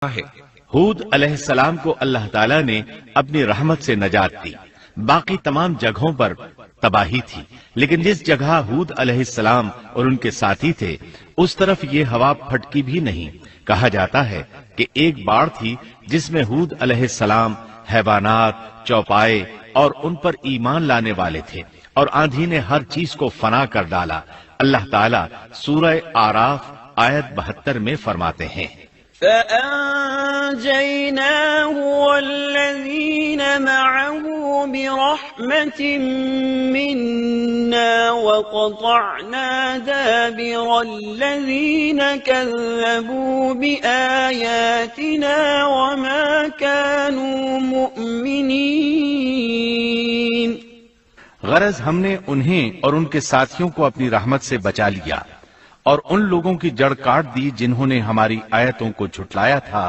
ہے ہود علیہ السلام کو اللہ تعالیٰ نے اپنی رحمت سے نجات دی، باقی تمام جگہوں پر تباہی تھی، لیکن جس جگہ ہود علیہ السلام اور ان کے ساتھی تھے اس طرف یہ ہوا پھٹکی بھی نہیں۔ کہا جاتا ہے کہ ایک باڑ تھی جس میں ہود علیہ السلام، حیوانات، چوپائے اور ان پر ایمان لانے والے تھے، اور آندھی نے ہر چیز کو فنا کر ڈالا۔ اللہ تعالیٰ سورہ آراف آیت 72 میں فرماتے ہیں، فَأَنجَيْنَاهُ وَالَّذِينَ مَعَهُ بِرَحْمَةٍ مِّنَّا وَقَطَعْنَا دَابِرَ الَّذِينَ كَذَّبُوا بِآيَاتِنَا وَمَا كَانُوا مُؤْمِنِينَ۔ غرض ہم نے انہیں اور ان کے ساتھیوں کو اپنی رحمت سے بچا لیا اور ان لوگوں کی جڑ کاٹ دی جنہوں نے ہماری آیتوں کو جھٹلایا تھا